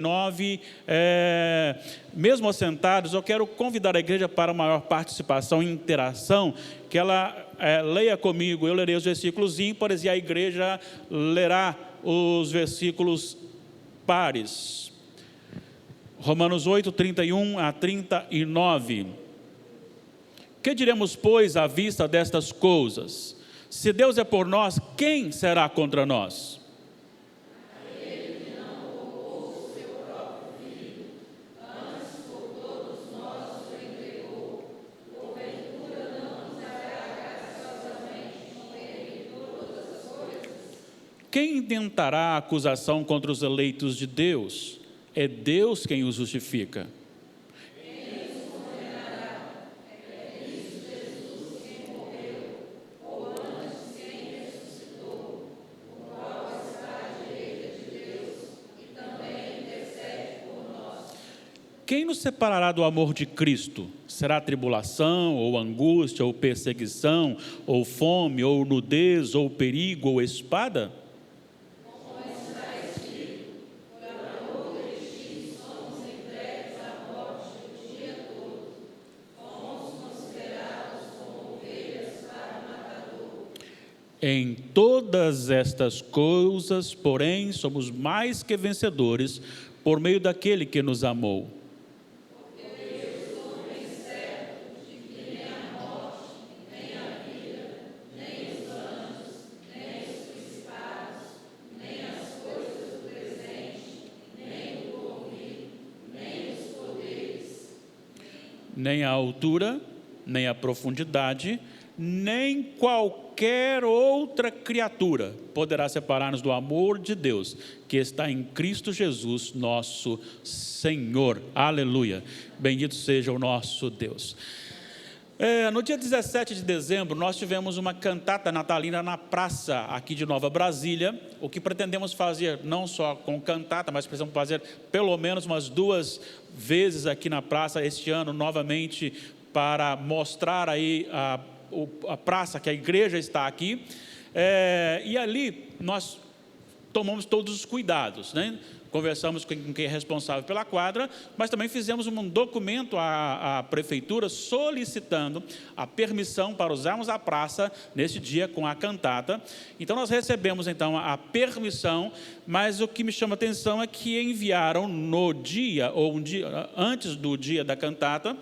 9, mesmo assentados, eu quero convidar a igreja para maior participação e interação, que ela leia comigo, eu lerei os versículos ímpares e a igreja lerá os versículos pares. Romanos 8, 31 a 39. Que diremos, pois, à vista destas coisas? Se Deus é por nós, quem será contra nós? Quem intentará acusação contra os eleitos de Deus? É Deus quem os justifica. Quem os condenará? É Cristo Jesus quem morreu, ou antes quem ressuscitou, o qual está à direita de Deus e também intercede por nós. Quem nos separará do amor de Cristo? Será tribulação, ou angústia, ou perseguição, ou fome, ou nudez, ou perigo, ou espada? Em todas estas coisas, porém, somos mais que vencedores por meio daquele que nos amou. Porque Deus não é certo de que nem a morte, nem a vida, nem os anjos, nem os principados, nem as coisas do presente, nem do porvir, nem os poderes, nem a altura, nem a profundidade, nem qualquer outra criatura poderá separar-nos do amor de Deus, que está em Cristo Jesus, nosso Senhor. Aleluia. Bendito seja o nosso Deus. No dia 17 de dezembro, nós tivemos uma cantata natalina na praça aqui de Nova Brasília. O que pretendemos fazer, não só com cantata, mas precisamos fazer pelo menos umas 2 vezes aqui na praça este ano, novamente, para mostrar aí a praça, que a igreja está aqui, e ali nós tomamos todos os cuidados, né? Conversamos com quem é responsável pela quadra, mas também fizemos um documento à prefeitura solicitando a permissão para usarmos a praça nesse dia com a cantata. Então nós recebemos então a permissão, mas o que me chama a atenção é que enviaram no dia, ou um dia antes do dia da cantata,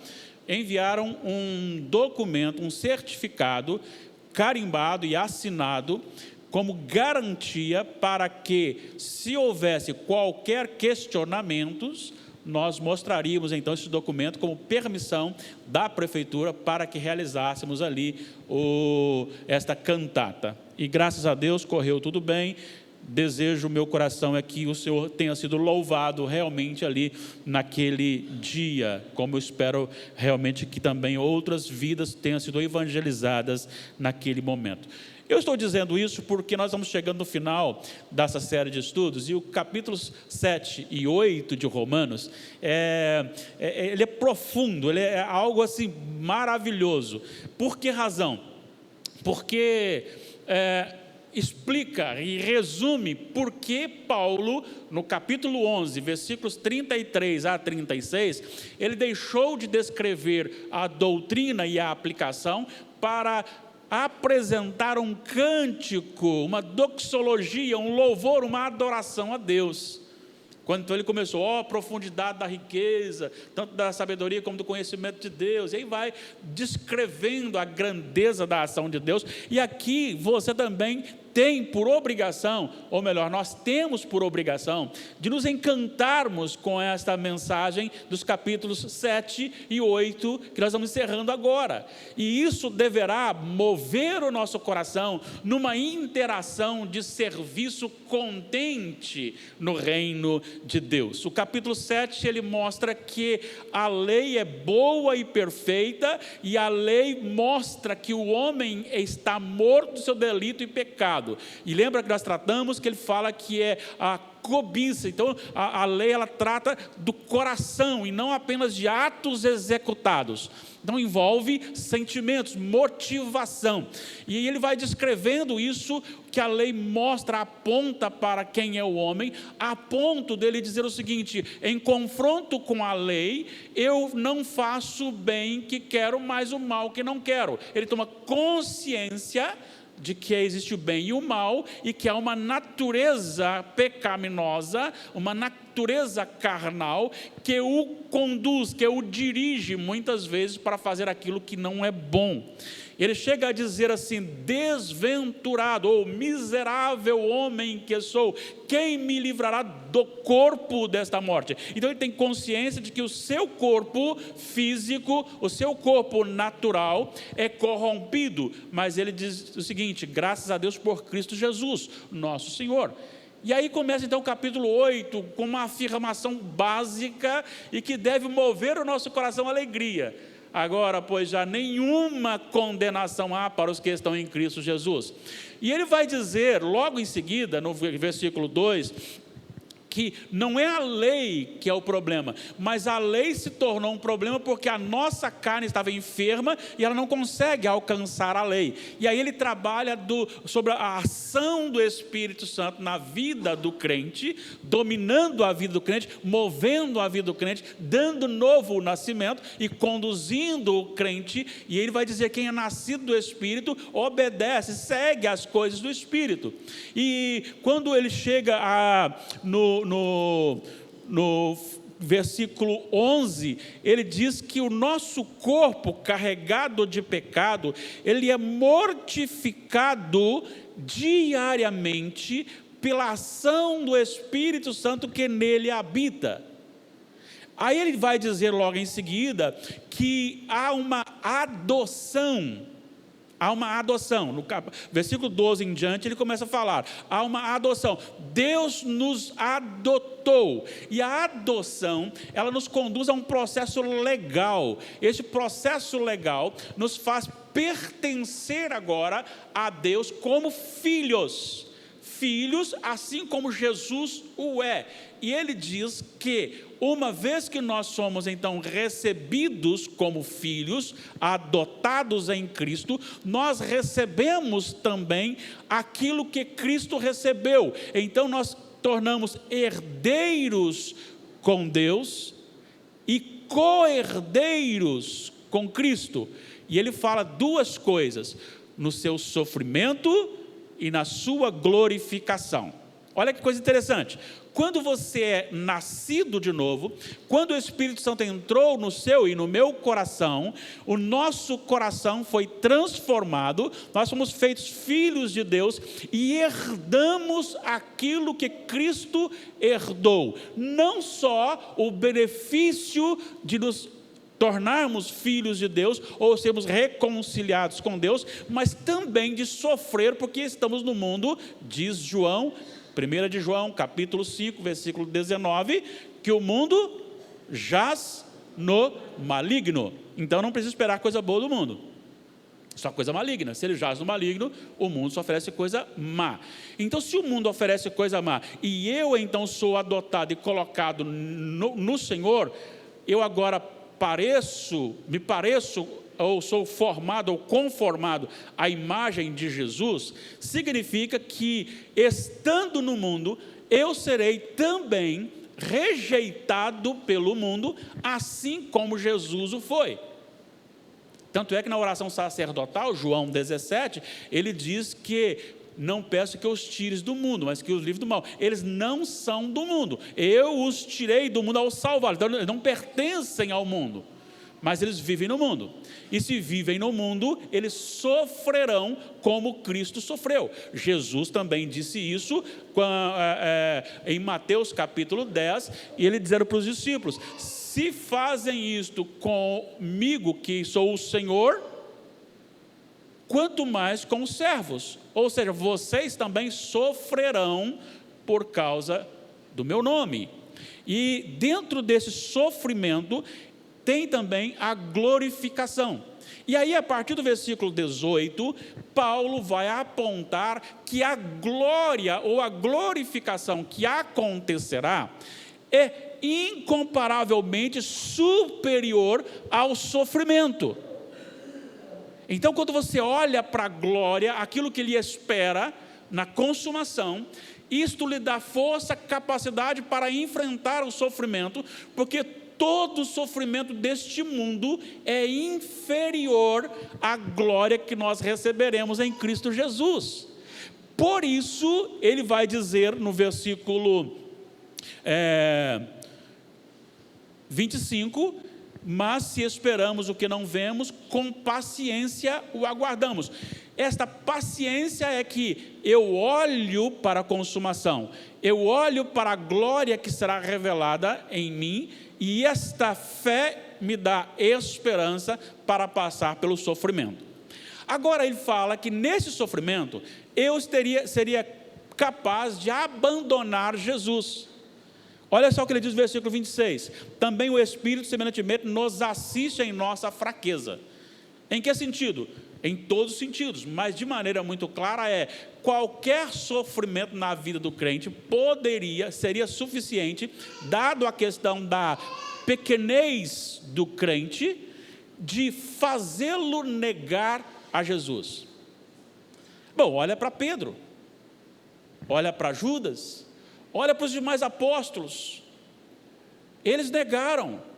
enviaram um documento, um certificado carimbado e assinado como garantia para que, se houvesse qualquer questionamentos, nós mostraríamos então esse documento como permissão da prefeitura para que realizássemos ali esta cantata. E graças a Deus correu tudo bem. Desejo, meu coração é que o Senhor tenha sido louvado realmente ali naquele dia, como eu espero realmente que também outras vidas tenham sido evangelizadas naquele momento. Eu estou dizendo isso porque nós estamos chegando no final dessa série de estudos, e o capítulos 7 e 8 de Romanos, ele é profundo, ele é algo assim maravilhoso. Por que razão? Porque explica e resume por que Paulo, no capítulo 11, versículos 33 a 36, ele deixou de descrever a doutrina e a aplicação para apresentar um cântico, uma doxologia, um louvor, uma adoração a Deus. Quando então ele começou, a profundidade da riqueza, tanto da sabedoria como do conhecimento de Deus, e aí vai descrevendo a grandeza da ação de Deus. E aqui você também tem por obrigação, ou melhor, nós temos por obrigação, de nos encantarmos com esta mensagem dos capítulos 7 e 8, que nós estamos encerrando agora. E isso deverá mover o nosso coração numa interação de serviço contente no reino de Deus. O capítulo 7, ele mostra que a lei é boa e perfeita, e a lei mostra que o homem está morto do seu delito e pecado. pecado. E lembra que nós tratamos que ele fala que é a cobiça. Então a lei, ela trata do coração e não apenas de atos executados. Então envolve sentimentos, motivação. E ele vai descrevendo isso que a lei mostra, aponta para quem é o homem, a ponto dele dizer o seguinte: em confronto com a lei, eu não faço o bem que quero, mas o mal que não quero. Ele toma consciência de que existe o bem e o mal, e que há uma natureza pecaminosa, uma natureza carnal, que o conduz, que o dirige muitas vezes para fazer aquilo que não é bom. Ele chega a dizer assim: desventurado ou miserável homem que sou, quem me livrará do corpo desta morte? Então ele tem consciência de que o seu corpo físico, o seu corpo natural é corrompido, mas ele diz o seguinte: graças a Deus por Cristo Jesus, nosso Senhor. E aí começa então o capítulo 8, com uma afirmação básica e que deve mover o nosso coração à alegria. Agora, pois, já nenhuma condenação há para os que estão em Cristo Jesus. E ele vai dizer, logo em seguida, no versículo 2, que não é a lei que é o problema, mas a lei se tornou um problema porque a nossa carne estava enferma e ela não consegue alcançar a lei. E aí ele trabalha sobre a ação do Espírito Santo na vida do crente, dominando a vida do crente, movendo a vida do crente, dando novo nascimento e conduzindo o crente. E ele vai dizer: quem é nascido do Espírito obedece, segue as coisas do Espírito. E quando ele chega no versículo 11, ele diz que o nosso corpo carregado de pecado, ele é mortificado diariamente pela ação do Espírito Santo que nele habita. Aí ele vai dizer logo em seguida que há uma adoção. Há uma adoção, no versículo 12 em diante ele começa a falar, há uma adoção, Deus nos adotou, e a adoção, ela nos conduz a um processo legal. Esse processo legal nos faz pertencer agora a Deus como filhos, assim como Jesus o é. E ele diz que uma vez que nós somos então recebidos como filhos, adotados em Cristo, nós recebemos também aquilo que Cristo recebeu. Então nós tornamos herdeiros com Deus e co-herdeiros com Cristo. E ele fala duas coisas: no seu sofrimento e na sua glorificação. Olha que coisa interessante. Quando você é nascido de novo, quando o Espírito Santo entrou no seu e no meu coração, o nosso coração foi transformado, nós somos feitos filhos de Deus e herdamos aquilo que Cristo herdou. Não só o benefício de nos tornarmos filhos de Deus, ou sermos reconciliados com Deus, mas também de sofrer, porque estamos no mundo, diz João, 1 de João, capítulo 5, versículo 19, que o mundo jaz no maligno. Então não precisa esperar coisa boa do mundo, só coisa maligna. Se ele jaz no maligno, o mundo só oferece coisa má. Então, se o mundo oferece coisa má, e eu então sou adotado e colocado no Senhor, eu agora me pareço, ou sou formado ou conformado à imagem de Jesus, significa que, estando no mundo, eu serei também rejeitado pelo mundo, assim como Jesus o foi. Tanto é que na oração sacerdotal, João 17, ele diz que não peço que os tires do mundo, mas que os livres do mal. Eles não são do mundo, eu os tirei do mundo ao salvar. Então eles não pertencem ao mundo, mas eles vivem no mundo. E se vivem no mundo, eles sofrerão como Cristo sofreu. Jesus também disse isso em Mateus capítulo 10, e ele dizendo para os discípulos: se fazem isto comigo, que sou o Senhor, quanto mais com os servos. Ou seja, vocês também sofrerão por causa do meu nome. E dentro desse sofrimento tem também a glorificação. E aí, a partir do versículo 18, Paulo vai apontar que a glória ou a glorificação que acontecerá é incomparavelmente superior ao sofrimento. Então, quando você olha para a glória, aquilo que lhe espera na consumação, isto lhe dá força, capacidade para enfrentar o sofrimento, porque todo o sofrimento deste mundo é inferior à glória que nós receberemos em Cristo Jesus. Por isso, ele vai dizer no versículo 25, mas se esperamos o que não vemos, com paciência o aguardamos. Esta paciência é que eu olho para a consumação, eu olho para a glória que será revelada em mim, e esta fé me dá esperança para passar pelo sofrimento. Agora ele fala que nesse sofrimento, eu seria capaz de abandonar Jesus. Olha só o que ele diz no versículo 26, também o Espírito semelhantemente nos assiste em nossa fraqueza. Em que sentido? Em todos os sentidos, mas de maneira muito clara qualquer sofrimento na vida do crente seria suficiente, dado a questão da pequenez do crente, de fazê-lo negar a Jesus. Bom, olha para Pedro, olha para Judas, olha para os demais apóstolos, eles negaram.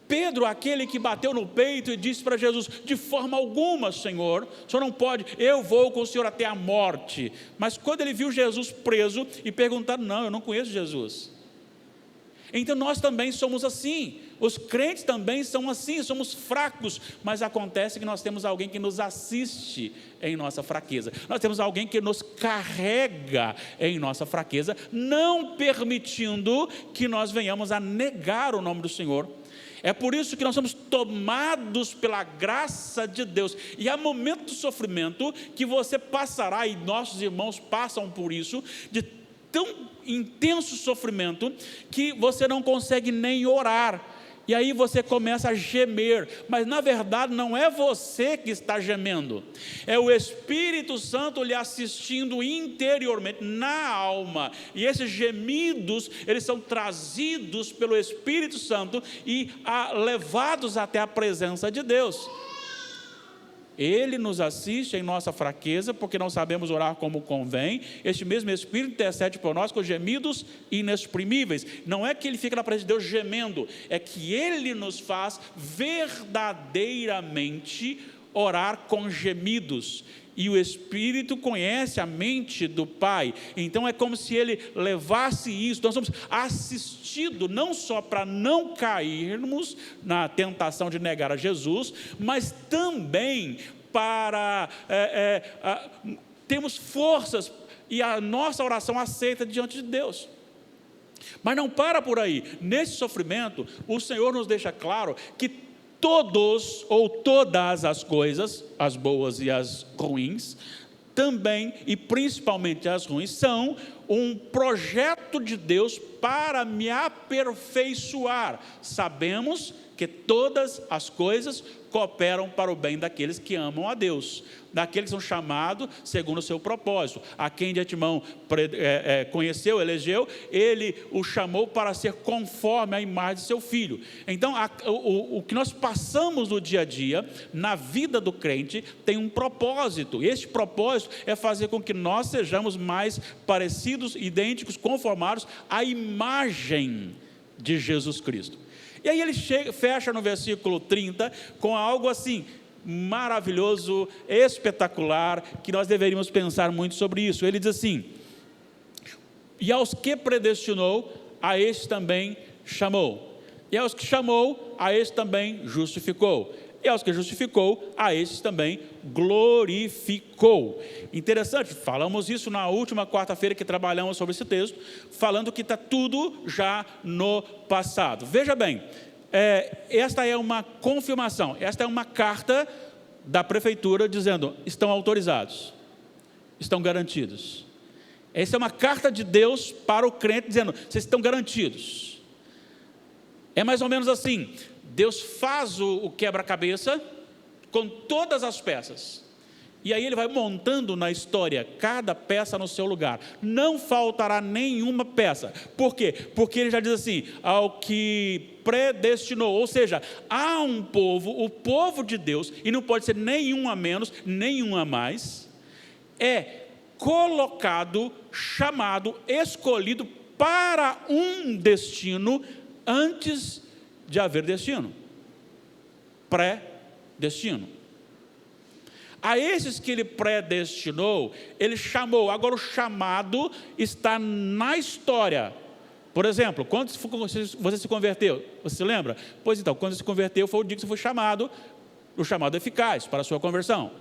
Pedro, aquele que bateu no peito e disse para Jesus, de forma alguma, Senhor, o Senhor não pode, eu vou com o Senhor até a morte. Mas quando ele viu Jesus preso e perguntaram, não, eu não conheço Jesus. Então nós também somos assim, os crentes também são assim, somos fracos, mas acontece que nós temos alguém que nos assiste em nossa fraqueza, nós temos alguém que nos carrega em nossa fraqueza, não permitindo que nós venhamos a negar o nome do Senhor. É por isso que nós somos tomados pela graça de Deus, e há momento de sofrimento que você passará, e nossos irmãos passam por isso, de tão intenso sofrimento, que você não consegue nem orar, e aí você começa a gemer, mas na verdade não é você que está gemendo, é o Espírito Santo lhe assistindo interiormente, na alma, e esses gemidos, eles são trazidos pelo Espírito Santo, e levados até a presença de Deus. Ele nos assiste em nossa fraqueza, porque não sabemos orar como convém. Este mesmo Espírito intercede por nós com gemidos inexprimíveis. Não é que ele fica na presença de Deus gemendo, é que ele nos faz verdadeiramente orar com gemidos. E o Espírito conhece a mente do Pai, então é como se ele levasse isso. Nós somos assistidos não só para não cairmos na tentação de negar a Jesus, mas também para termos forças e a nossa oração aceita diante de Deus. Mas não para por aí. Nesse sofrimento, o Senhor nos deixa claro que todos ou todas as coisas, as boas e as ruins, também e principalmente as ruins, são um projeto de Deus para me aperfeiçoar. Sabemos que todas as coisas cooperam para o bem daqueles que amam a Deus, daqueles que são chamados segundo o seu propósito. A quem de antemão conheceu, elegeu, ele o chamou para ser conforme a imagem de seu Filho. Então, o que nós passamos no dia a dia, na vida do crente, tem um propósito. Este propósito é fazer com que nós sejamos mais parecidos, idênticos, conformados à imagem de Jesus Cristo. E aí ele fecha no versículo 30 com algo assim maravilhoso, espetacular, que nós deveríamos pensar muito sobre isso. Ele diz assim: e aos que predestinou, a este também chamou, e aos que chamou, a este também justificou, e aos que justificou, a estes também glorificou. Interessante, falamos isso na última quarta-feira que trabalhamos sobre esse texto, falando que está tudo já no passado. Veja bem, esta é uma confirmação, esta é uma carta da prefeitura dizendo, estão autorizados, estão garantidos. Essa é uma carta de Deus para o crente dizendo, vocês estão garantidos. É mais ou menos assim, Deus faz o quebra-cabeça, com todas as peças. E aí ele vai montando na história, cada peça no seu lugar. Não faltará nenhuma peça. Por quê? Porque ele já diz assim, ao que predestinou. Ou seja, há um povo, o povo de Deus, e não pode ser nenhum a menos, nenhum a mais, é colocado, chamado, escolhido para um destino antes de haver destino. Pré-destino. A esses que ele predestinou, ele chamou. Agora o chamado está na história. Por exemplo, quando você se converteu, você se lembra? Pois então, quando você se converteu, foi o dia que você foi chamado, o chamado eficaz para a sua conversão.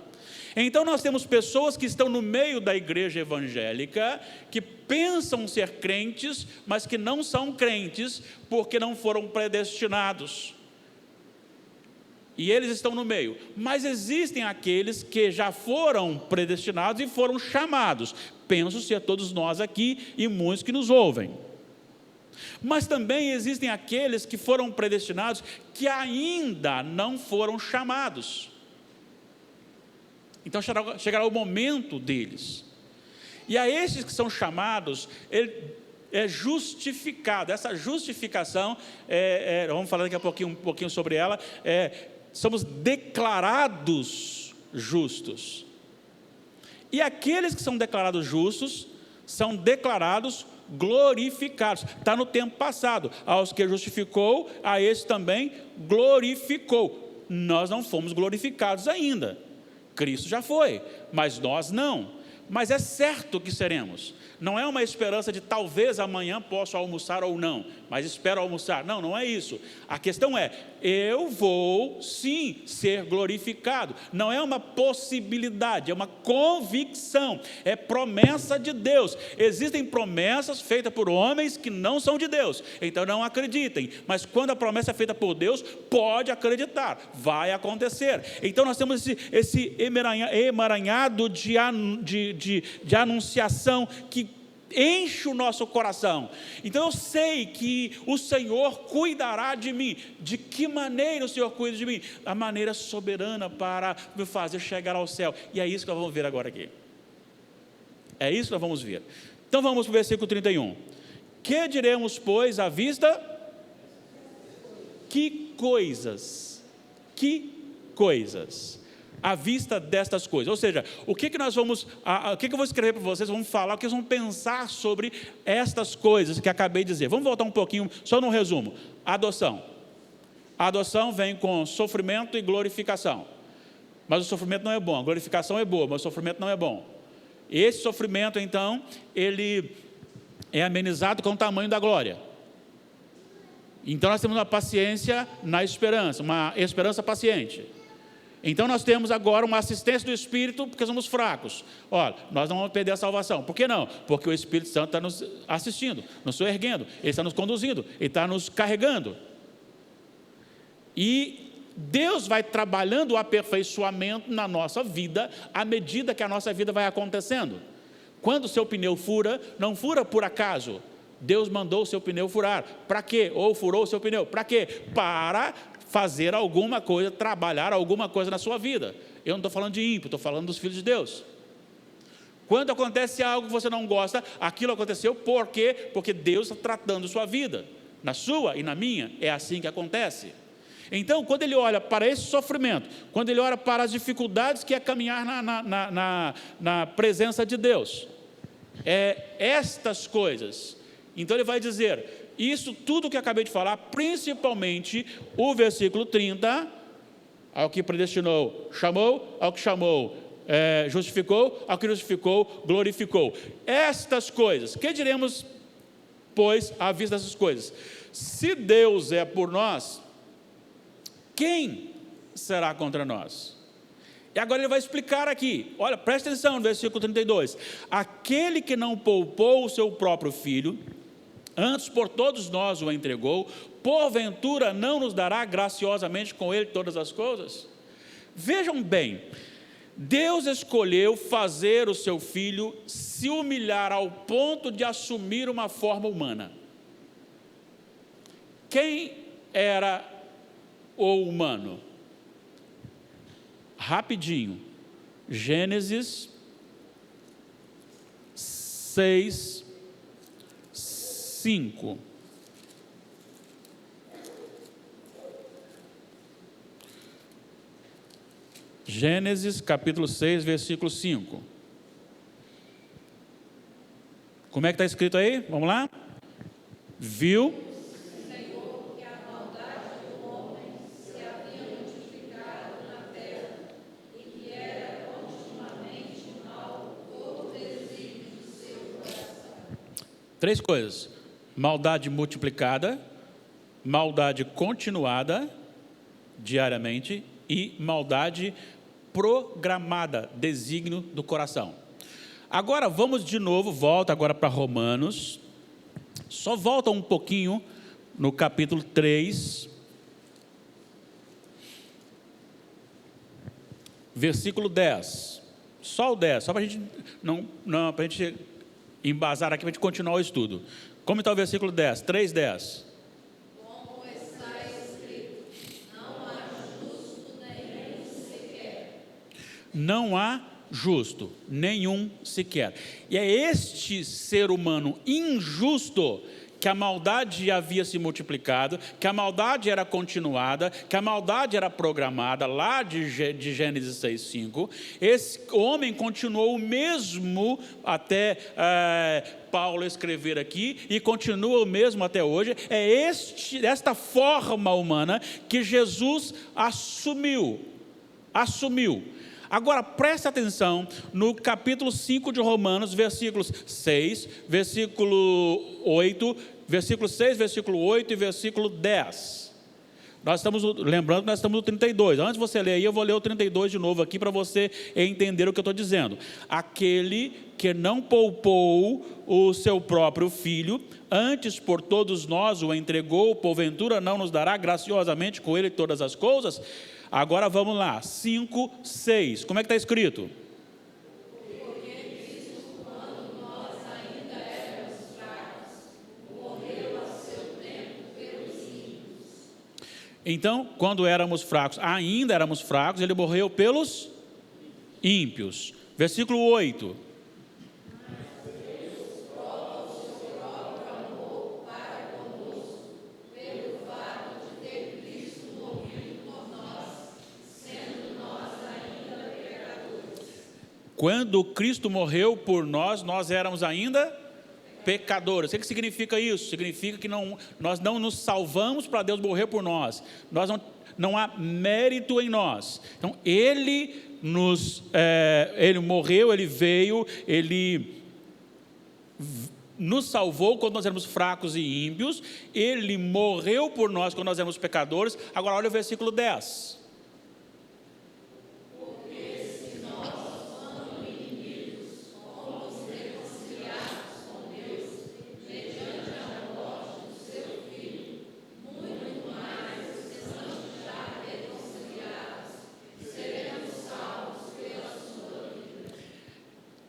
Então nós temos pessoas que estão no meio da igreja evangélica, que pensam ser crentes, mas que não são crentes, porque não foram predestinados. E eles estão no meio. Mas existem aqueles que já foram predestinados e foram chamados. Penso ser todos nós aqui e muitos que nos ouvem. Mas também existem aqueles que foram predestinados que ainda não foram chamados. Então chegará o momento deles. E a esses que são chamados, ele é justificado. Essa justificação, vamos falar daqui a pouquinho, um pouquinho sobre ela, somos declarados justos. E aqueles que são declarados justos, são declarados glorificados. Está no tempo passado. Aos que justificou, a esse também glorificou. Nós não fomos glorificados ainda. Cristo já foi, mas nós não. Mas é certo que seremos. Não é uma esperança de talvez amanhã possa almoçar ou não, mas espero almoçar. Não, não é isso. A questão é, eu vou sim ser glorificado. Não é uma possibilidade, é uma convicção, é promessa de Deus. Existem promessas feitas por homens que não são de Deus, então não acreditem. Mas quando a promessa é feita por Deus, pode acreditar, vai acontecer. Então nós temos esse emaranhado de anunciação que enche o nosso coração. Então eu sei que o Senhor cuidará de mim. De que maneira o Senhor cuida de mim? A maneira soberana para me fazer chegar ao céu. E é isso que nós vamos ver agora aqui. É isso que nós vamos ver. Então vamos para o versículo 31. Que diremos, pois, à vista? Que coisas? Que coisas? À vista destas coisas. Ou seja, o que nós vamos, o que eu vou escrever para vocês, vamos falar, o que vocês vão pensar sobre estas coisas que acabei de dizer. Vamos voltar um pouquinho, só num resumo. Adoção. A adoção vem com sofrimento e glorificação. Mas o sofrimento não é bom, a glorificação é boa, mas o sofrimento não é bom. Esse sofrimento, então, ele é amenizado com o tamanho da glória. Então nós temos uma paciência na esperança, uma esperança paciente. Então nós temos agora uma assistência do Espírito, porque somos fracos. Olha, nós não vamos perder a salvação. Por que não? Porque o Espírito Santo está nos assistindo, nos erguendo, Ele está nos conduzindo, Ele está nos carregando. E Deus vai trabalhando o aperfeiçoamento na nossa vida, à medida que a nossa vida vai acontecendo. Quando o seu pneu fura, não fura por acaso. Deus mandou o seu pneu furar. Para quê? Ou furou o seu pneu. Para quê? Para fazer alguma coisa, trabalhar alguma coisa na sua vida. Eu não estou falando de ímpio, estou falando dos filhos de Deus. Quando acontece algo que você não gosta, aquilo aconteceu por quê? Porque Deus está tratando sua vida, na sua e na minha, é assim que acontece. Então, quando ele olha para esse sofrimento, quando ele olha para as dificuldades que é caminhar na presença de Deus, estas coisas, então ele vai dizer, isso tudo que eu acabei de falar, principalmente o versículo 30, ao que predestinou, chamou, ao que chamou, justificou, ao que justificou, glorificou. Estas coisas, que diremos, pois, à vista dessas coisas? Se Deus é por nós, quem será contra nós? E agora ele vai explicar aqui, olha, presta atenção no versículo 32, aquele que não poupou o seu próprio filho, antes por todos nós o entregou, porventura não nos dará graciosamente com ele todas as coisas? Vejam bem, Deus escolheu fazer o seu filho se humilhar ao ponto de assumir uma forma humana. Quem era o humano? rapidinho. Gênesis 6, 5. Gênesis capítulo 6, versículo 5. Como é que está escrito aí? Vamos lá? Viu? Senhor, que a maldade do homem se havia multiplicado na terra, e que era continuamente mal todo o desígnio do seu coração. 3 coisas: maldade multiplicada, maldade continuada diariamente e maldade programada, desígnio do coração. Agora vamos de novo, volta agora para Romanos, só volta um pouquinho no capítulo 3, versículo 10, só o 10, só para a gente, para a gente embasar aqui, para a gente continuar o estudo. Como está o versículo 10? 3:10. Como está escrito, não há justo nenhum sequer. Não há justo, nenhum sequer. E é este ser humano injusto que a maldade havia se multiplicado, que a maldade era continuada, que a maldade era programada, lá de Gênesis 6:5. Esse homem continuou o mesmo até Paulo escrever aqui, e continua o mesmo até hoje. É esta forma humana que Jesus assumiu. Agora, preste atenção no capítulo 5 de Romanos, versículos 6, versículo 8, versículo 6, versículo 8 e versículo 10. Nós estamos, lembrando que nós estamos no 32. Antes de você ler aí, eu vou ler o 32 de novo aqui para você entender o que eu estou dizendo. Aquele que não poupou o seu próprio filho, antes por todos nós o entregou, porventura não nos dará graciosamente com ele todas as coisas? Agora vamos lá, 5, 6. Como é que está escrito? Porque Cristo, quando nós ainda éramos fracos, morreu a seu tempo pelos ímpios. Então, quando ainda éramos fracos, ele morreu pelos ímpios. Versículo 8. Quando Cristo morreu por nós, nós éramos ainda pecadores. O que significa isso? Significa que nós não nos salvamos para Deus morrer por nós. Não há mérito em nós. Então, Ele morreu, Ele veio, Ele nos salvou quando nós éramos fracos e ímpios. Ele morreu por nós quando nós éramos pecadores. Agora olha o versículo 10.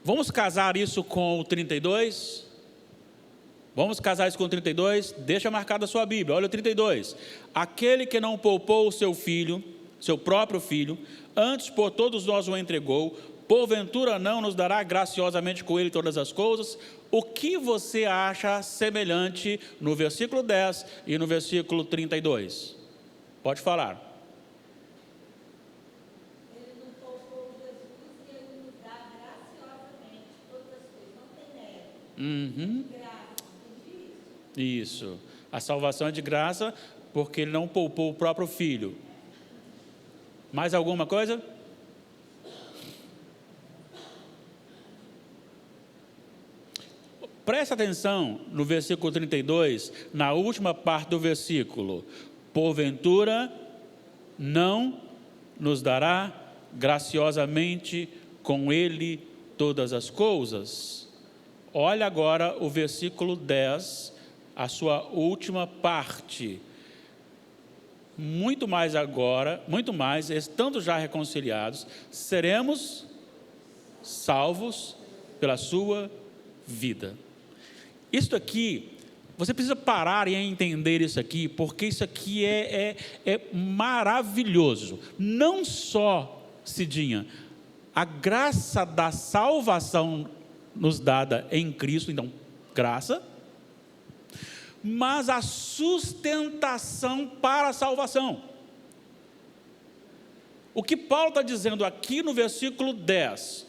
Vamos casar isso com o 32? Vamos casar isso com o 32? Deixa marcado a sua Bíblia, olha o 32. Aquele que não poupou o seu filho, seu próprio filho, antes por todos nós o entregou, porventura não nos dará graciosamente com ele todas as coisas? O que você acha semelhante no versículo 10 e no versículo 32? Pode falar. Isso, a salvação é de graça porque ele não poupou o próprio filho. Mais alguma coisa? Presta atenção no versículo 32, na última parte do versículo. Porventura não nos dará graciosamente com ele todas as coisas? Olha agora o versículo 10, a sua última parte. Muito mais agora, muito mais, estando já reconciliados, seremos salvos pela sua vida. Isso aqui, você precisa parar e entender isso aqui, porque isso aqui é maravilhoso. Não só Cidinha? A graça da salvação nos dada em Cristo, então, graça, mas a sustentação para a salvação. O que Paulo está dizendo aqui no versículo 10,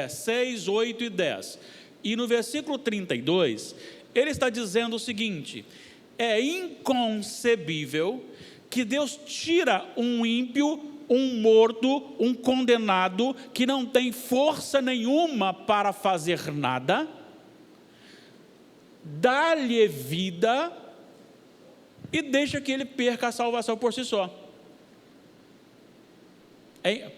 6, 8 e 10, e no versículo 32, ele está dizendo o seguinte: é inconcebível que Deus tira um ímpio, um morto, um condenado, que não tem força nenhuma para fazer nada, dá-lhe vida e deixa que ele perca a salvação por si só.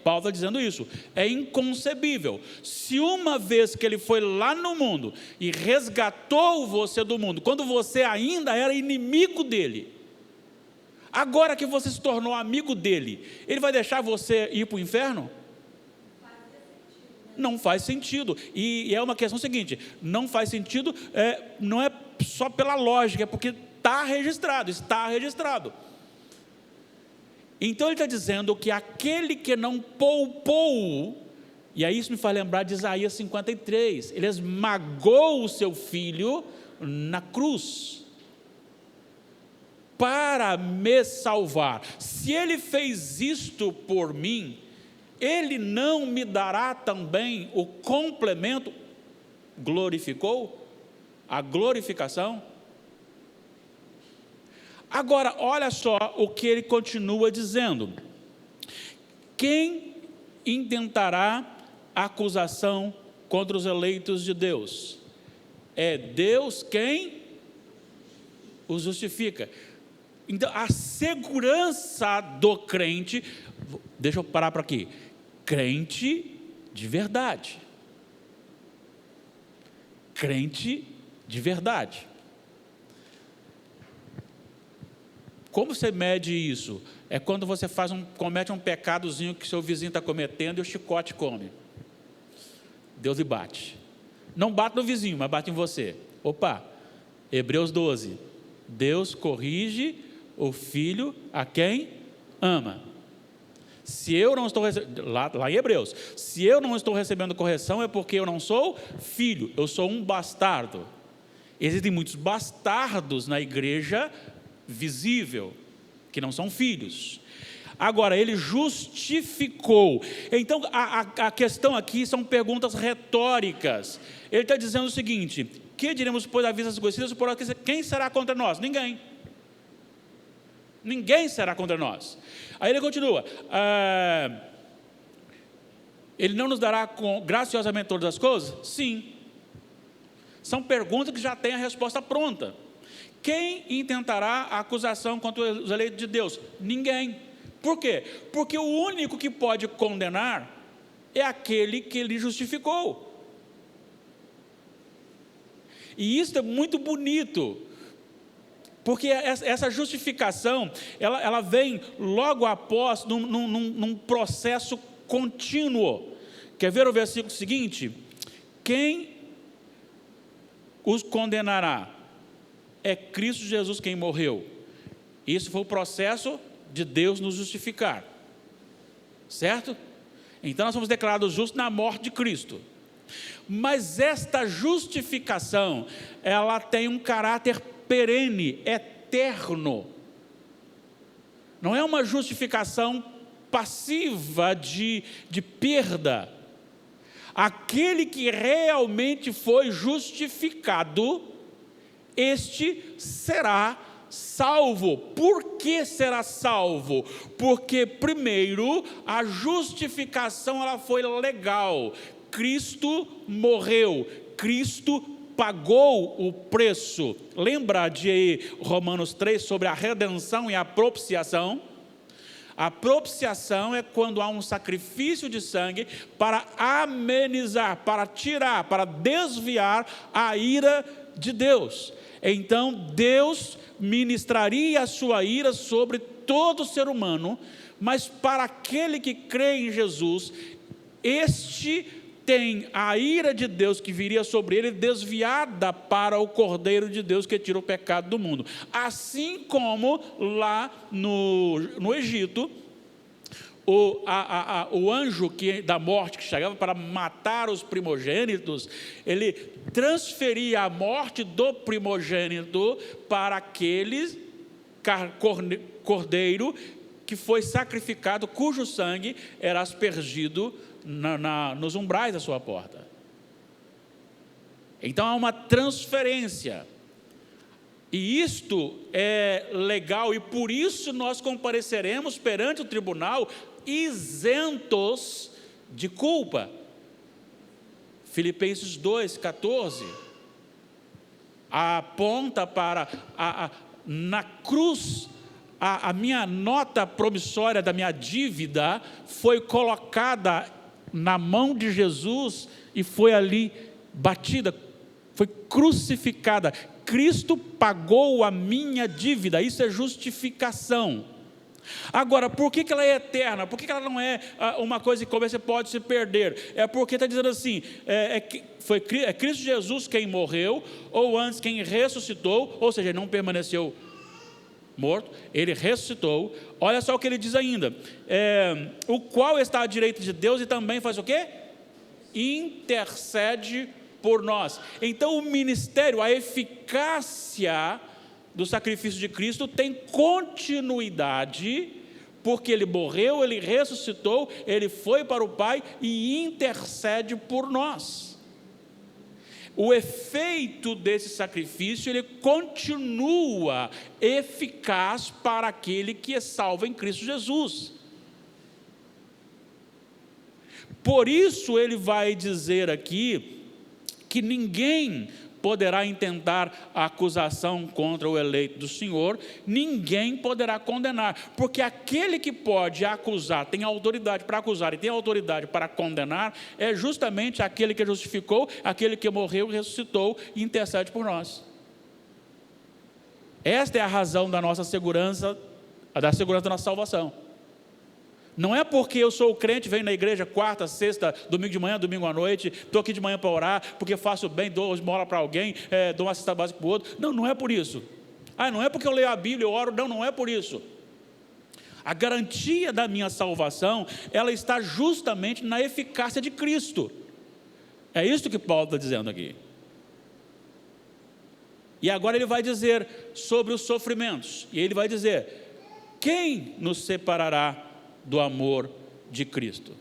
Paulo está dizendo isso, é inconcebível. Se uma vez que ele foi lá no mundo e resgatou você do mundo, quando você ainda era inimigo dele, agora que você se tornou amigo dele, ele vai deixar você ir para o inferno? Não faz sentido. E é uma questão seguinte: não faz sentido, não é só pela lógica, é porque está registrado. Então ele está dizendo que aquele que não poupou, e aí isso me faz lembrar de Isaías 53, ele esmagou o seu filho na cruz para me salvar. Se ele fez isto por mim, ele não me dará também o complemento? Glorificou? A glorificação? Agora, olha só o que ele continua dizendo: quem intentará acusação contra os eleitos de Deus? É Deus quem os justifica. Então, a segurança do crente, deixa eu parar por aqui, crente de verdade. Crente de verdade. Como você mede isso? É quando você comete um pecadozinho que seu vizinho está cometendo e o chicote come. Deus lhe bate. Não bate no vizinho, mas bate em você. Opa, Hebreus 12. Deus corrige o filho a quem ama. Se eu não estou recebendo, lá em Hebreus, se eu não estou recebendo correção é porque eu não sou filho, eu sou um bastardo. Existem muitos bastardos na igreja visível, que não são filhos. Agora, ele justificou. Então, a questão aqui são perguntas retóricas. Ele está dizendo o seguinte: que diremos, pois, à vista das coisas, quem será contra nós? Ninguém. Ninguém será contra nós. Aí ele continua: ele não nos dará graciosamente todas as coisas? Sim. São perguntas que já têm a resposta pronta. Quem intentará a acusação contra os eleitos de Deus? Ninguém. Por quê? Porque o único que pode condenar é aquele que ele justificou. E isso é muito bonito, porque essa justificação, ela vem logo após, num processo contínuo. Quer ver o versículo seguinte? Quem os condenará? É Cristo Jesus quem morreu. Isso foi o processo de Deus nos justificar, certo? Então nós somos declarados justos na morte de Cristo. Mas esta justificação, ela tem um caráter perene, eterno. Não é uma justificação passiva de perda. Aquele que realmente foi justificado, este será salvo. Por que será salvo? Porque primeiro a justificação ela foi legal. Cristo morreu, Cristo pagou o preço. Lembra de Romanos 3 sobre a redenção e a propiciação? A propiciação é quando há um sacrifício de sangue para amenizar, para tirar, para desviar a ira de Deus. Então Deus ministraria a sua ira sobre todo ser humano, mas para aquele que crê em Jesus, este tem a ira de Deus que viria sobre ele desviada para o Cordeiro de Deus que tira o pecado do mundo. Assim como lá no Egito, o anjo da morte que chegava para matar os primogênitos, ele transferia a morte do primogênito para aquele cordeiro que foi sacrificado, cujo sangue era aspergido nos umbrais da sua porta. Então há uma transferência. E isto é legal, e por isso nós compareceremos perante o tribunal isentos de culpa. Filipenses 2,14 aponta para na cruz, a minha nota promissória da minha dívida foi colocada na mão de Jesus e foi ali batida, foi crucificada. Cristo pagou a minha dívida, isso é justificação. Agora, por que ela é eterna? Por que ela não é uma coisa que você pode se perder? É porque está dizendo assim, é Cristo Jesus quem morreu, ou antes quem ressuscitou, ou seja, ele não permaneceu morto, ele ressuscitou. Olha só o que ele diz ainda, o qual está à direita de Deus e também faz o quê? Intercede por nós. Então o ministério, a eficácia do sacrifício de Cristo tem continuidade, porque ele morreu, ele ressuscitou, ele foi para o Pai e intercede por nós. O efeito desse sacrifício, ele continua eficaz para aquele que é salvo em Cristo Jesus. Por isso ele vai dizer aqui que ninguém poderá intentar a acusação contra o eleito do Senhor, ninguém poderá condenar, porque aquele que pode acusar, tem autoridade para acusar e tem autoridade para condenar, é justamente aquele que justificou, aquele que morreu, ressuscitou e intercede por nós. Esta é a razão da nossa segurança, da segurança da nossa salvação. Não é porque eu sou crente, venho na igreja quarta, sexta, domingo de manhã, domingo à noite, estou aqui de manhã para orar, porque faço bem, dou esmola para alguém, dou uma cesta básica para o outro. Não, não é por isso. Não é porque eu leio a Bíblia, eu oro. Não, não é por isso. A garantia da minha salvação, ela está justamente na eficácia de Cristo. É isso que Paulo está dizendo aqui. E agora ele vai dizer sobre os sofrimentos. E ele vai dizer, quem nos separará do amor de Cristo?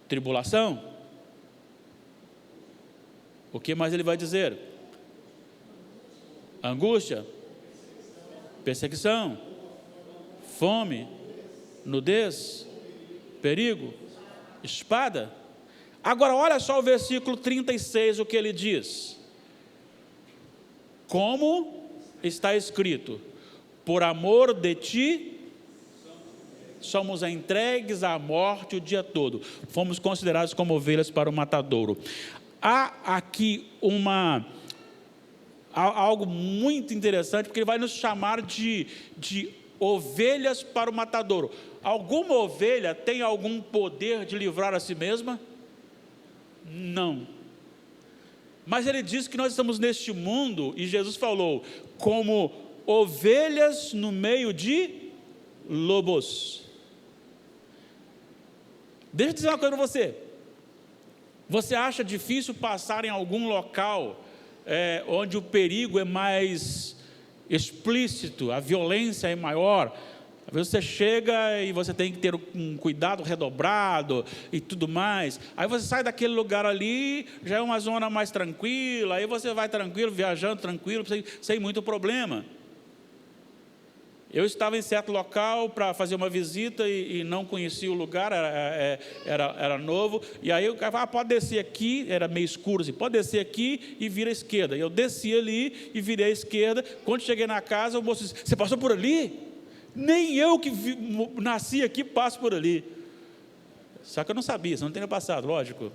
Tribulação? O que mais ele vai dizer? Angústia? Perseguição? Fome? Nudez? Perigo? Espada? Agora olha só o versículo 36, o que ele diz. Como está escrito, por amor de ti somos entregues à morte o dia todo, fomos considerados como ovelhas para o matadouro. Há aqui algo muito interessante, porque ele vai nos chamar de ovelhas para o matadouro. Alguma ovelha tem algum poder de livrar a si mesma? Não. Mas ele diz que nós estamos neste mundo, e Jesus falou, como ovelhas no meio de lobos. Deixa eu dizer uma coisa para você. Você acha difícil passar em algum local onde o perigo é mais explícito, a violência é maior? Às vezes você chega e você tem que ter um cuidado redobrado e tudo mais. Aí você sai daquele lugar ali, já é uma zona mais tranquila, aí você vai tranquilo, viajando tranquilo, sem muito problema. Eu estava em certo local para fazer uma visita e não conhecia o lugar, era novo, e aí o cara falava, pode descer aqui, era meio escuro assim, pode descer aqui e vira à esquerda. E eu desci ali e virei à esquerda. Quando cheguei na casa, o moço disse, você passou por ali? Nem eu que nasci aqui passo por ali. Só que eu não sabia, você não teria passado, lógico.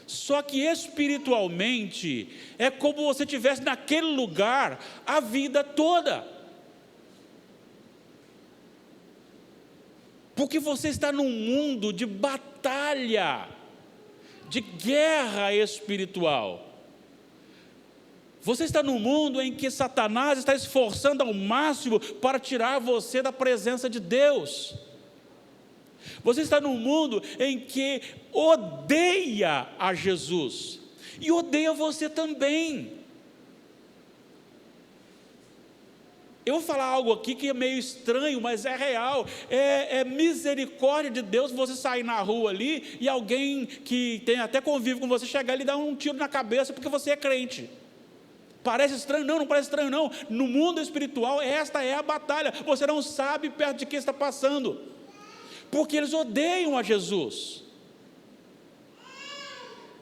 Só que espiritualmente, é como você estivesse naquele lugar a vida toda. Porque você está num mundo de batalha, de guerra espiritual. Você está num mundo em que Satanás está esforçando ao máximo para tirar você da presença de Deus. Você está num mundo em que odeia a Jesus e odeia você também. Eu vou falar algo aqui que é meio estranho, mas é real. É misericórdia de Deus você sair na rua ali e alguém que tem até convívio com você chegar ali e dar um tiro na cabeça porque você é crente. Parece estranho? Não, não parece estranho não. No mundo espiritual, esta é a batalha. Você não sabe perto de quem está passando, porque eles odeiam a Jesus.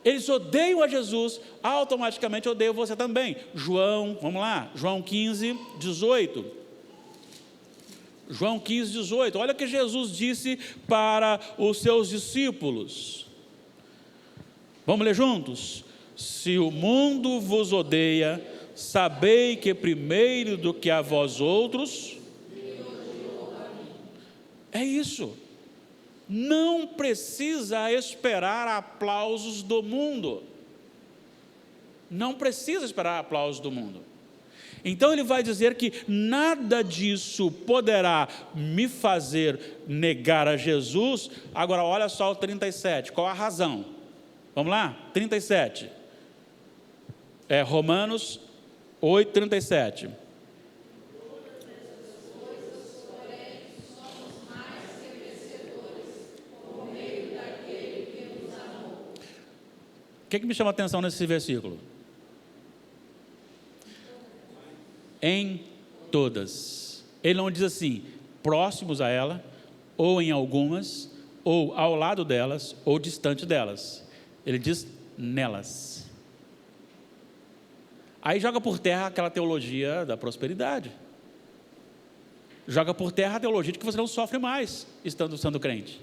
Eles odeiam a Jesus, automaticamente odeiam você também. João, vamos lá, João 15, 18. João 15, 18. Olha o que Jesus disse para os seus discípulos. Vamos ler juntos? Se o mundo vos odeia, sabei que primeiro do que a vós outros, é isso. Não precisa esperar aplausos do mundo. Não precisa esperar aplausos do mundo. Então ele vai dizer que nada disso poderá me fazer negar a Jesus. Agora olha só o 37, qual a razão? Vamos lá? 37. Romanos 8, 37. O que me chama a atenção nesse versículo? Em todas. Ele não diz assim, próximos a ela, ou em algumas, ou ao lado delas, ou distante delas. Ele diz nelas. Aí joga por terra aquela teologia da prosperidade. Joga por terra a teologia de que você não sofre mais, estando sendo crente.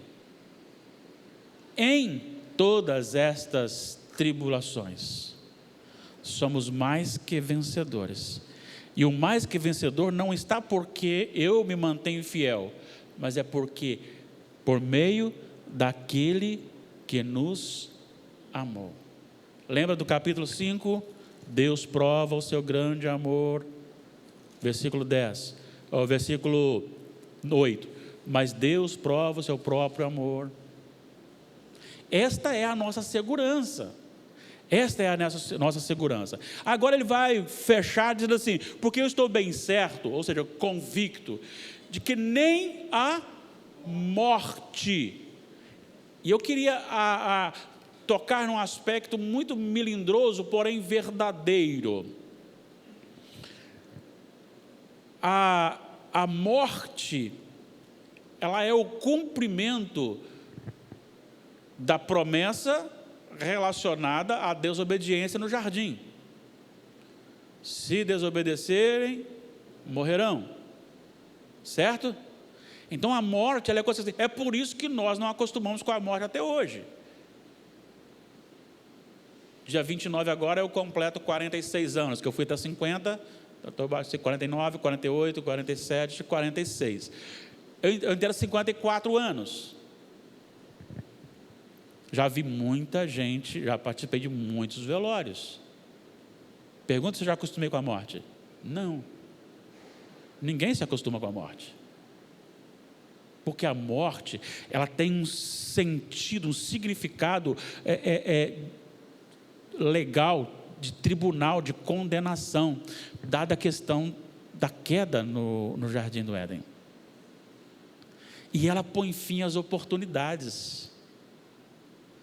Em todas estas tribulações, somos mais que vencedores. E o mais que vencedor não está porque eu me mantenho fiel, mas é porque por meio daquele que nos amou. Lembra do capítulo 5? Deus prova o seu grande amor, versículo 10, versículo 8, mas Deus prova o seu próprio amor. Esta é a nossa segurança. Esta é a nossa segurança. Agora ele vai fechar dizendo assim, porque eu estou bem certo, ou seja, convicto, de que nem a morte, e eu queria tocar num aspecto muito melindroso, porém verdadeiro. A morte, ela é o cumprimento da promessa relacionada à desobediência no jardim. Se desobedecerem, morrerão. Certo? Então a morte, ela é consistente. É por isso que nós não acostumamos com a morte até hoje. Dia 29 agora eu completo 46 anos, que eu fui até 50, estou 49, 48, 47, 46. Eu tenho 54 anos. Já vi muita gente, já participei de muitos velórios. Pergunta se eu já acostumei com a morte. Não. Ninguém se acostuma com a morte. Porque a morte, ela tem um sentido, um significado legal, de tribunal, de condenação, dada a questão da queda no Jardim do Éden. E ela põe fim às oportunidades.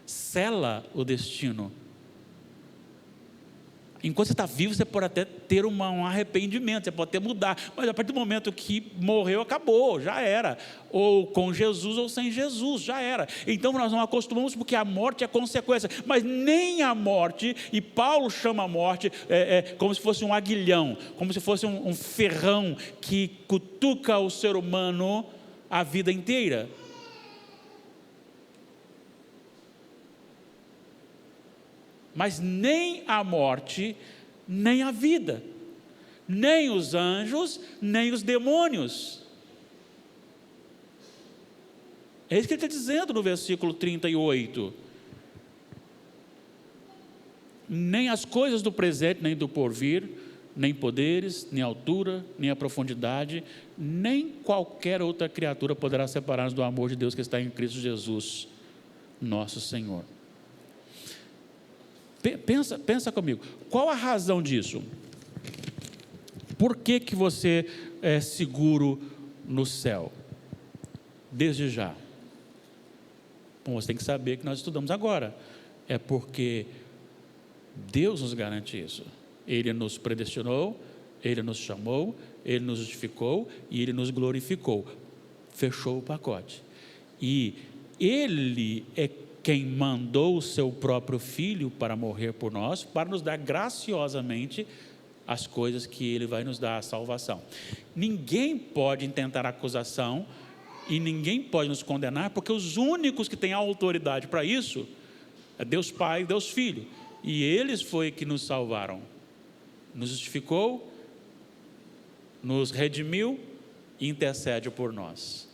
Sela o destino. Enquanto você está vivo, você pode até ter um arrependimento, você pode até mudar, mas a partir do momento que morreu, acabou, já era. Ou com Jesus ou sem Jesus, já era. Então nós não acostumamos, porque a morte é consequência, mas nem a morte, e Paulo chama a morte como se fosse um aguilhão, como se fosse um ferrão que cutuca o ser humano a vida inteira. Mas nem a morte, nem a vida, nem os anjos, nem os demônios. É isso que ele está dizendo no versículo 38. Nem as coisas do presente, nem do porvir, nem poderes, nem altura, nem a profundidade, nem qualquer outra criatura poderá separar-nos do amor de Deus que está em Cristo Jesus, nosso Senhor. Pensa comigo, qual a razão disso? Por que você é seguro no céu? Desde já. Bom, você tem que saber que nós estudamos agora. É porque Deus nos garante isso. Ele nos predestinou, Ele nos chamou, Ele nos justificou e Ele nos glorificou. Fechou o pacote. E Ele é quem mandou o seu próprio Filho para morrer por nós, para nos dar graciosamente as coisas que Ele vai nos dar, a salvação. Ninguém pode intentar acusação e ninguém pode nos condenar, porque os únicos que têm autoridade para isso é Deus Pai e Deus Filho. E eles foi que nos salvaram. Nos justificou, nos redimiu e intercede por nós.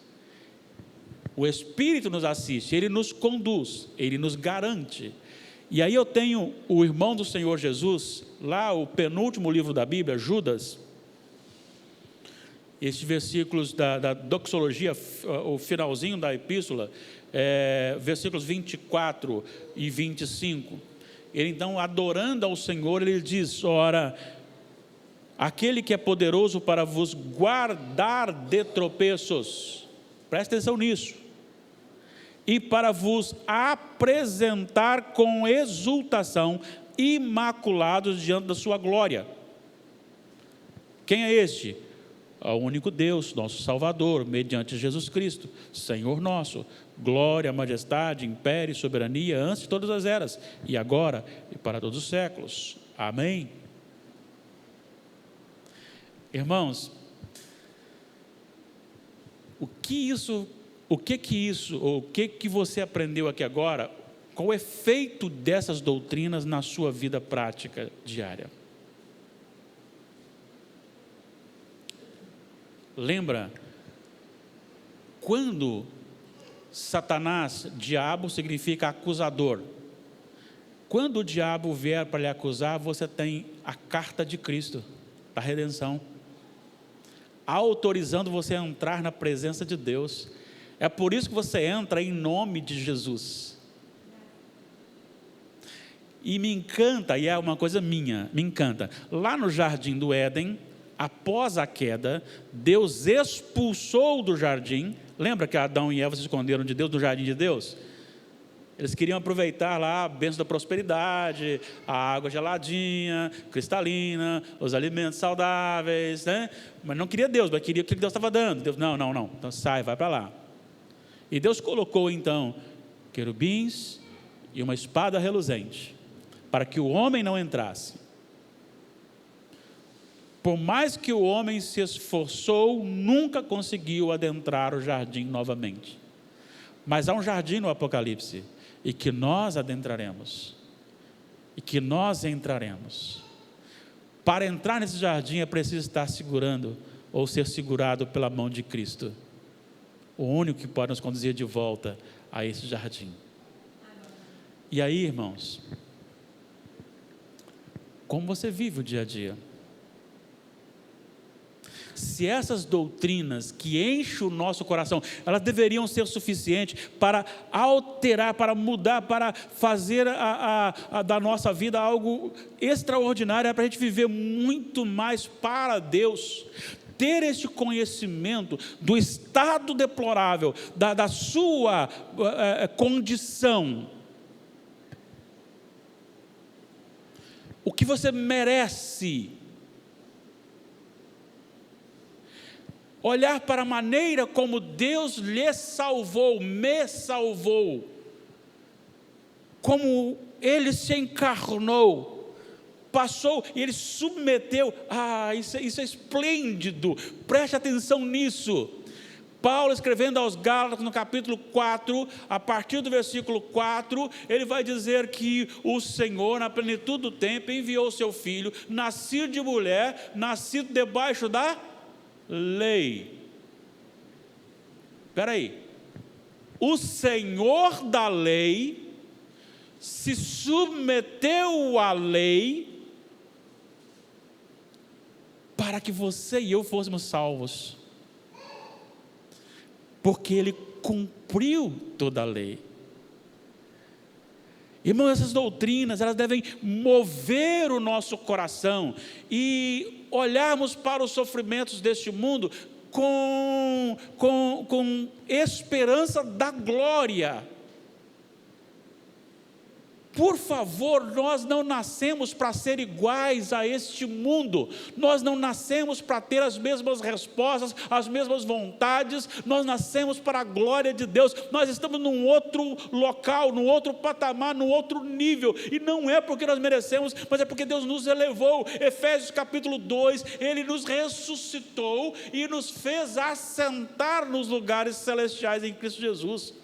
O Espírito nos assiste, Ele nos conduz, Ele nos garante. E aí eu tenho o irmão do Senhor Jesus, lá o penúltimo livro da Bíblia, Judas. Esses versículos da doxologia, o finalzinho da epístola, versículos 24 e 25. Ele então, adorando ao Senhor, ele diz: ora, aquele que é poderoso para vos guardar de tropeços, presta atenção nisso, e para vos apresentar com exultação, imaculados diante da sua glória. Quem é este? Ao único Deus, nosso Salvador, mediante Jesus Cristo, Senhor nosso, glória, majestade, império e soberania, antes de todas as eras, e agora e para todos os séculos. Amém? Irmãos, o que você aprendeu aqui agora? Qual o efeito dessas doutrinas na sua vida prática diária? Lembra, quando Satanás, diabo significa acusador, quando o diabo vier para lhe acusar, você tem a carta de Cristo, da redenção, autorizando você a entrar na presença de Deus. É por isso que você entra em nome de Jesus. E me encanta, e é uma coisa minha, me encanta, lá no jardim do Éden, após a queda, Deus expulsou do jardim. Lembra que Adão e Eva se esconderam de Deus no jardim de Deus? Eles queriam aproveitar lá a bênção da prosperidade, a água geladinha, cristalina, os alimentos saudáveis, né? Mas não queria Deus, mas queria o que Deus estava dando. Deus, não, então sai, vai para lá. E Deus colocou então querubins e uma espada reluzente, para que o homem não entrasse. Por mais que o homem se esforçou, nunca conseguiu adentrar o jardim novamente. Mas há um jardim no Apocalipse, e que nós adentraremos, e que nós entraremos. Para entrar nesse jardim é preciso estar segurando, ou ser segurado pela mão de Cristo, o único que pode nos conduzir de volta a esse jardim. E aí, irmãos, como você vive o dia a dia? Se essas doutrinas que enchem o nosso coração, elas deveriam ser suficientes para alterar, para mudar, para fazer da nossa vida algo extraordinário, para a gente viver muito mais para Deus. Ter este conhecimento do estado deplorável, da sua condição, o que você merece, olhar para a maneira como Deus lhe salvou, me salvou, como Ele se encarnou, passou e Ele submeteu. Isso é esplêndido, preste atenção nisso. Paulo, escrevendo aos Gálatas, no capítulo 4, a partir do versículo 4, ele vai dizer que o Senhor, na plenitude do tempo, enviou o seu Filho, nascido de mulher, nascido debaixo da lei. Espera aí, o Senhor da lei se submeteu à lei para que você e eu fôssemos salvos, porque Ele cumpriu toda a lei. Irmãos, essas doutrinas, elas devem mover o nosso coração e olharmos para os sofrimentos deste mundo com esperança da glória. Por favor, nós não nascemos para ser iguais a este mundo, nós não nascemos para ter as mesmas respostas, as mesmas vontades, nós nascemos para a glória de Deus. Nós estamos num outro local, num outro patamar, num outro nível, e não é porque nós merecemos, mas é porque Deus nos elevou. Efésios capítulo 2, Ele nos ressuscitou e nos fez assentar nos lugares celestiais em Cristo Jesus.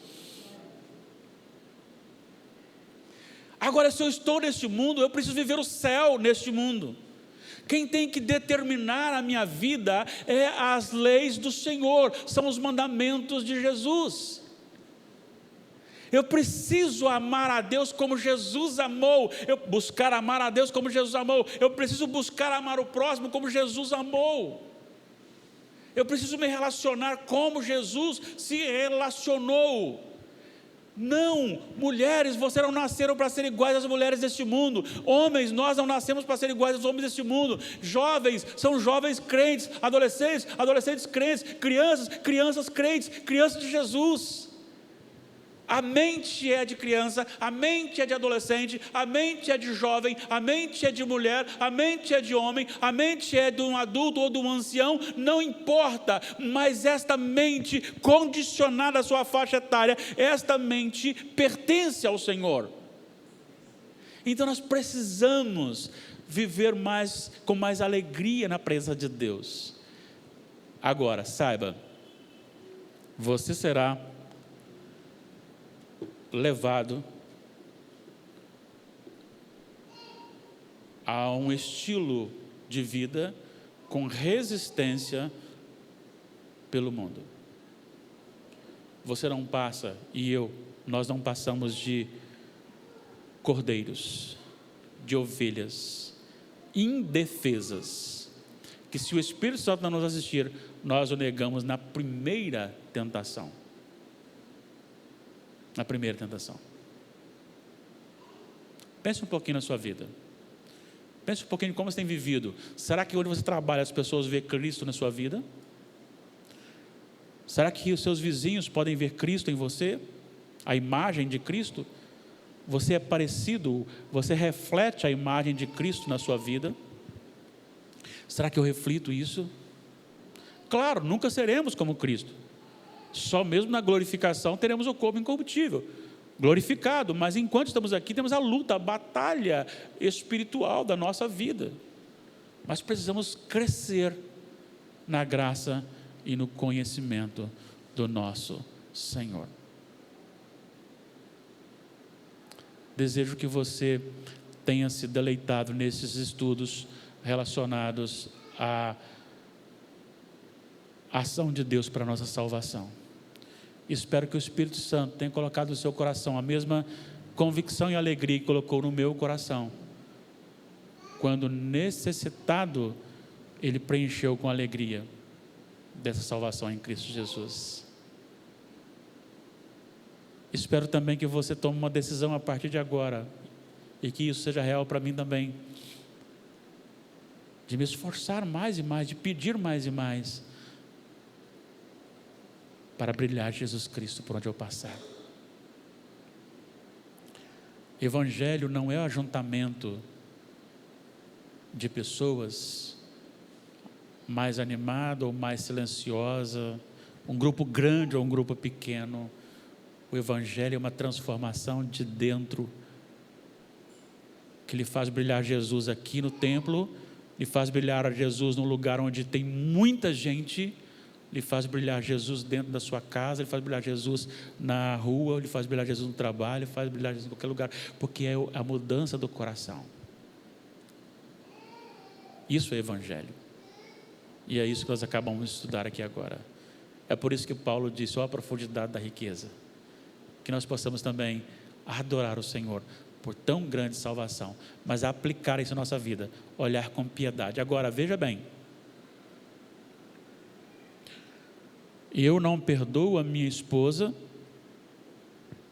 Agora, se eu estou neste mundo, eu preciso viver o céu neste mundo. Quem tem que determinar a minha vida é as leis do Senhor, são os mandamentos de Jesus. Eu preciso amar a Deus como Jesus amou, buscar amar a Deus como Jesus amou, eu preciso buscar amar o próximo como Jesus amou. Eu preciso me relacionar como Jesus se relacionou. Não, mulheres, vocês não nasceram para ser iguais às mulheres deste mundo. Homens, nós não nascemos para ser iguais aos homens deste mundo. Jovens, são jovens crentes. Adolescentes, adolescentes crentes. Crianças, crianças crentes, crianças de Jesus. A mente é de criança, a mente é de adolescente, a mente é de jovem, a mente é de mulher, a mente é de homem, a mente é de um adulto ou de um ancião, não importa, mas esta mente condicionada à sua faixa etária, esta mente pertence ao Senhor. Então nós precisamos viver com mais alegria na presença de Deus. Agora, saiba, você será levado a um estilo de vida com resistência pelo mundo. Você não passa, nós não passamos de cordeiros, de ovelhas indefesas, que se o Espírito Santo não nos assistir, nós o negamos na primeira tentação. Na primeira tentação. Pense um pouquinho na sua vida. Pense um pouquinho em como você tem vivido. Será que onde você trabalha as pessoas veem Cristo na sua vida? Será que os seus vizinhos podem ver Cristo em você? A imagem de Cristo? Você é parecido, você reflete a imagem de Cristo na sua vida? Será que eu reflito isso? Claro, nunca seremos como Cristo. Só mesmo na glorificação teremos o corpo incorruptível, glorificado, mas enquanto estamos aqui temos a luta, a batalha espiritual da nossa vida. Mas precisamos crescer na graça e no conhecimento do nosso Senhor. Desejo que você tenha se deleitado nesses estudos relacionados à ação de Deus para a nossa salvação. Espero que o Espírito Santo tenha colocado no seu coração a mesma convicção e alegria que colocou no meu coração. Quando necessitado, Ele preencheu com alegria dessa salvação em Cristo Jesus. Espero também que você tome uma decisão a partir de agora, e que isso seja real para mim também, de me esforçar mais e mais, de pedir mais e mais, para brilhar Jesus Cristo por onde eu passar. Evangelho não é um ajuntamento de pessoas mais animada ou mais silenciosa, um grupo grande ou um grupo pequeno. O Evangelho é uma transformação de dentro, que lhe faz brilhar Jesus aqui no templo, lhe faz brilhar Jesus num lugar onde tem muita gente, lhe faz brilhar Jesus dentro da sua casa, lhe faz brilhar Jesus na rua, lhe faz brilhar Jesus no trabalho, lhe faz brilhar Jesus em qualquer lugar, porque é a mudança do coração. Isso é Evangelho. E é isso que nós acabamos de estudar aqui agora. É por isso que Paulo disse, ó a profundidade da riqueza, que nós possamos também adorar o Senhor por tão grande salvação, mas aplicar isso na nossa vida, olhar com piedade. Agora, veja bem, Eu não perdoo a minha esposa,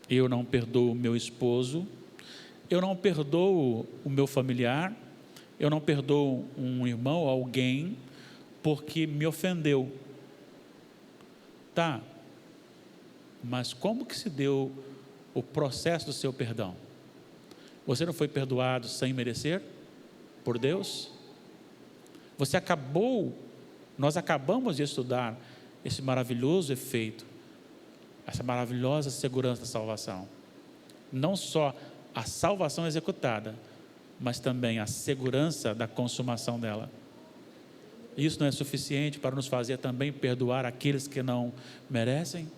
eu não perdoo o meu esposo, eu não perdoo o meu familiar, eu não perdoo um irmão ou alguém porque me ofendeu. Tá, mas como que se deu o processo do seu perdão? Você não foi perdoado sem merecer por Deus? Nós acabamos de estudar esse maravilhoso efeito, essa maravilhosa segurança da salvação. Não só a salvação executada, mas também a segurança da consumação dela. Isso não é suficiente para nos fazer também perdoar aqueles que não merecem?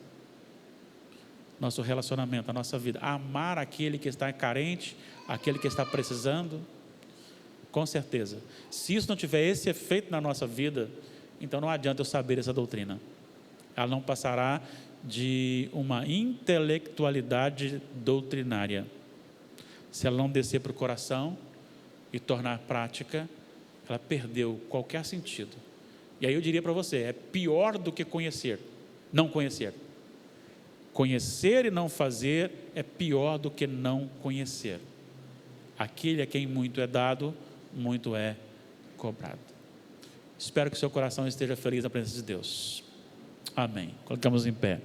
Nosso relacionamento, a nossa vida, amar aquele que está carente, aquele que está precisando, com certeza. Se isso não tiver esse efeito na nossa vida, então não adianta eu saber essa doutrina. Ela não passará de uma intelectualidade doutrinária. Se ela não descer para o coração e tornar prática, ela perdeu qualquer sentido. E aí eu diria para você, é pior do que conhecer, não conhecer. Conhecer e não fazer é pior do que não conhecer. Aquele a quem muito é dado, muito é cobrado. Espero que o seu coração esteja feliz na presença de Deus. Amém. Colocamos em pé.